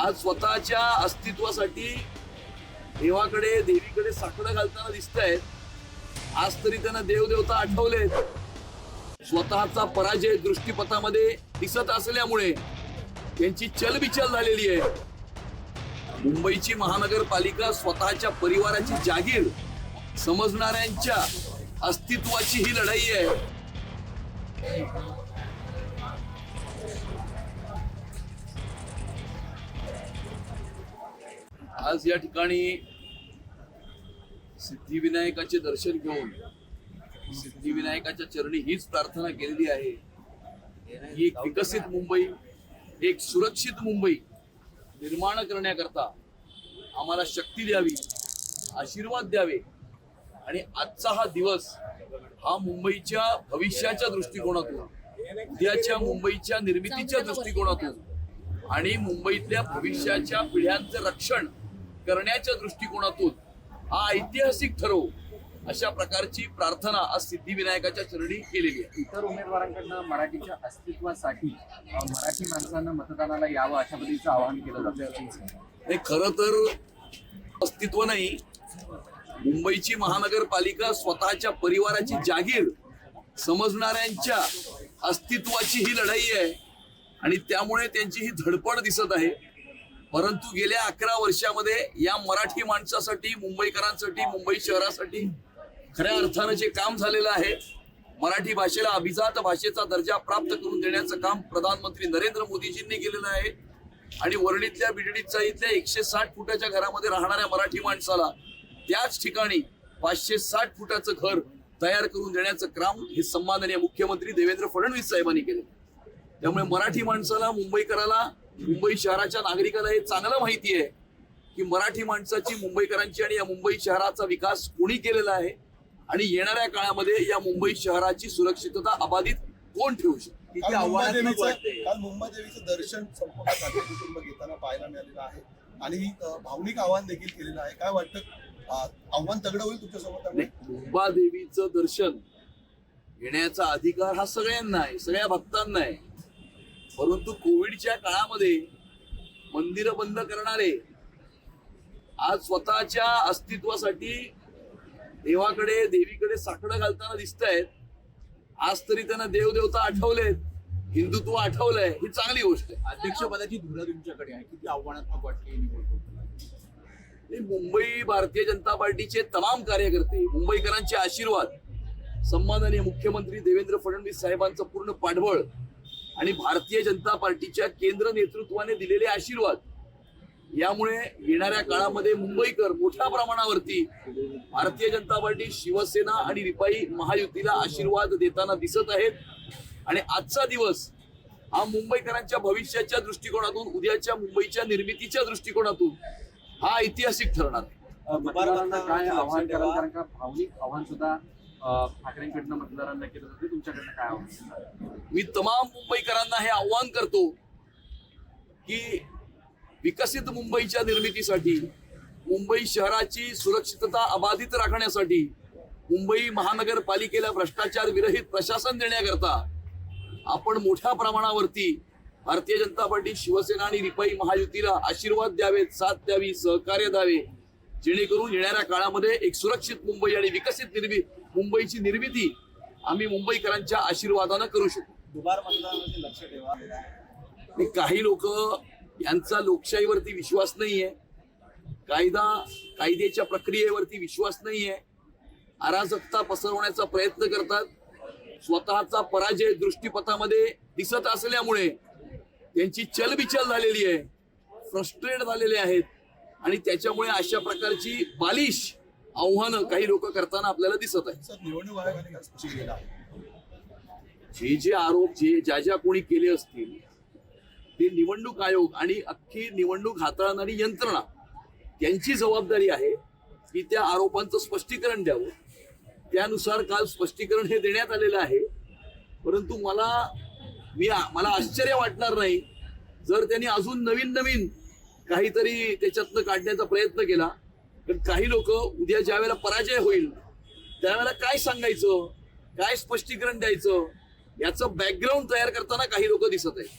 आज स्वतःच्या अस्तित्वासाठी देवाकडे देवीकडे साकडं घालताना दिसतायत. आज तरी त्यांना देवदेवता आठवलेत. स्वतःचा पराजय दृष्टीपथामध्ये दिसत असल्यामुळे त्यांची चलबिचल झालेली आहे. मुंबईची महानगरपालिका स्वतःच्या परिवाराची जागीर समजणाऱ्यांच्या अस्तित्वाची ही लढाई आहे. आज या ठिकाणी सिद्धिविनायकाचे दर्शन घेऊन सिद्धिविनायकाच्या चरणी हीच प्रार्थना केलेली आहे की एक विकसित मुंबई, एक सुरक्षित मुंबई निर्माण करण्याकरता आम्हाला शक्ती द्यावी, आशीर्वाद द्यावे. आणि आजचा हा दिवस हा मुंबईच्या भविष्याच्या दृष्टिकोनातून, उद्याच्या मुंबईच्या निर्मितीच्या दृष्टिकोनातून आणि मुंबईतल्या भविष्याच्या पिढ्यांचं रक्षण करण्याच्या दृष्टिकोनातून हा ऐतिहासिक ठरवू अशा प्रकारची प्रार्थना आज सिद्धिविनायकाच्या चरणी केलेली आहे. इतर उमेदवारांकडनं मराठीच्या अस्तित्वासाठी मराठी माणसांना मतदानाला यावं अशा पद्धतीचं आवाहन केलं जातं. हे खरं तर अस्तित्व नाही. मुंबईची महानगरपालिका स्वतःच्या परिवाराची जागीर समजणाऱ्यांच्या अस्तित्वाची ही लढाई आहे आणि त्यामुळे त्यांची ही धडपड दिसत आहे. परंतु गेल्या 11 वर्षामध्ये या मराठी माणसासाठी, मुंबईकरांसाठी, मुंबई शहरासाठी खऱ्या अर्थानं जे काम झालेलं आहे, मराठी भाषेला अभिजात भाषेचा दर्जा प्राप्त करून देण्याचं काम प्रधानमंत्री नरेंद्र मोदीजींनी केलेलं आहे. आणि वरळीतल्या बिडडीचा इथल्या 160 फुटाच्या घरामध्ये राहणाऱ्या मराठी माणसाला त्याच ठिकाणी 560 फुटाचं घर तयार करून देण्याचं काम हे सन्माननीय मुख्यमंत्री देवेंद्र फडणवीस साहेबांनी केले. त्यामुळे मराठी माणसाला, मुंबईकराला, मुंबई शहराच्या नागरिकाला हे चांगलं माहिती आहे की मराठी माणसाची, मुंबईकरांची आणि या मुंबई शहराचा विकास कोणी केलेला आहे आणि येणाऱ्या काळामध्ये या मुंबई शहराची सुरक्षितता अबाधित कोण ठेवू शकतो. काल मुंबादेवीचं दर्शन संपूर्ण साधे कुटुंब घेताना पाहायला मिळालेलं आहे आणि भावनिक आव्हान देखील केलेलं आहे. काय वाटतं, आव्हान तगडं होईल तुमच्यासोबत? मुंबादेवीचं दर्शन घेण्याचा अधिकार हा सगळ्यांना आहे, सगळ्या भक्तांना आहे. परंतु कोविडच्या काळामध्ये मंदिरं बंद करणारे आज स्वतःच्या अस्तित्वासाठी देवाकडे देवीकडे साकडं घालताना दिसतायत. आज तरी त्यांना देवदेवता आठवलेत, हिंदुत्व आठवलंय, ही चांगली गोष्ट आहे. अध्यक्षपदाची धुरा तुमच्याकडे आहे, किती आव्हानात्मक वाटते? मुंबई भारतीय जनता पार्टीचे तमाम कार्यकर्ते, मुंबईकरांचे आशीर्वाद, सन्माननीय मुख्यमंत्री देवेंद्र फडणवीस साहेबांचं पूर्ण पाठबळ आणि भारतीय जनता पार्टीच्या केंद्र नेतृत्वाने दिलेले आशीर्वाद यामुळे येणाऱ्या काळामध्ये मुंबईकर मोठ्या प्रमाणावरती भारतीय जनता पार्टी, शिवसेना आणि रिपाई महायुतीला आशीर्वाद देताना दिसत आहेत. आणि आजचा दिवस हा मुंबईकरांच्या भविष्याच्या दृष्टिकोनातून, उद्याच्या मुंबईच्या निर्मितीच्या दृष्टिकोनातून हा ऐतिहासिक ठरणार आहे. काय आव्हान कराल? कारण का भावनिक आव्हान सुद्धा ठाकरेंकडनं मतदारांना केलं जाते, तुमच्याकडनं काय आव्हान? मी तमाम मुंबईकरांना हे आव्हान करतो की विकसित मुंबईच्या निर्मितीसाठी, मुंबई शहराची सुरक्षितता अबाधित राखण्यासाठी, मुंबई महानगरपालिकेला भ्रष्टाचार विरहित प्रशासन देण्याकरता आपण मोठ्या प्रमाणावरती भारतीय जनता पार्टी, शिवसेना आणि रिपाई महायुतीला आशीर्वाद द्यावेत, साथ द्यावी, सहकार्य द्यावे, जेणेकरून येणाऱ्या काळामध्ये एक सुरक्षित मुंबई आणि विकसित मुंबईची निर्मिती आम्ही मुंबईकरांच्या आशीर्वादानं करू शकतो. दुबार मतदानाचे लक्ष ठेवा. काही लोक यांचा लोकशाहीवरती विश्वास नाहीये, कायद्याच्या प्रक्रियेवरती विश्वास नाहीये, अराजकता पसरवण्याचा प्रयत्न करतात. स्वतःचा पराजय दृष्टीपथामध्ये दिसत असल्यामुळे त्यांची चलबिचल झालेली आहे, फ्रस्ट्रेट झालेले आहेत आणि त्याच्यामुळे अशा प्रकारची बालिश आव्हानं काही लोक करताना आपल्याला दिसत आहे. निवडणूक आयोगाने स्पष्ट केलं आहे, जे आरोप ज्या कोणी केले असतील ते निवडणूक आयोग आणि अख्खी निवडणूक हाताळणारी यंत्रणा त्यांची जबाबदारी आहे की त्या आरोपांचं स्पष्टीकरण द्यावं. त्यानुसार काल स्पष्टीकरण हे देण्यात आलेलं आहे. परंतु मला आश्चर्य वाटणार नाही जर त्यांनी अजून नवीन काहीतरी त्याच्यातनं काढण्याचा प्रयत्न केला. पण काही लोक उद्या ज्या वेळेला पराजय होईल त्यावेळेला काय सांगायचं, काय स्पष्टीकरण द्यायचं याचं बॅकग्राऊंड तयार करताना काही लोक दिसत आहेत.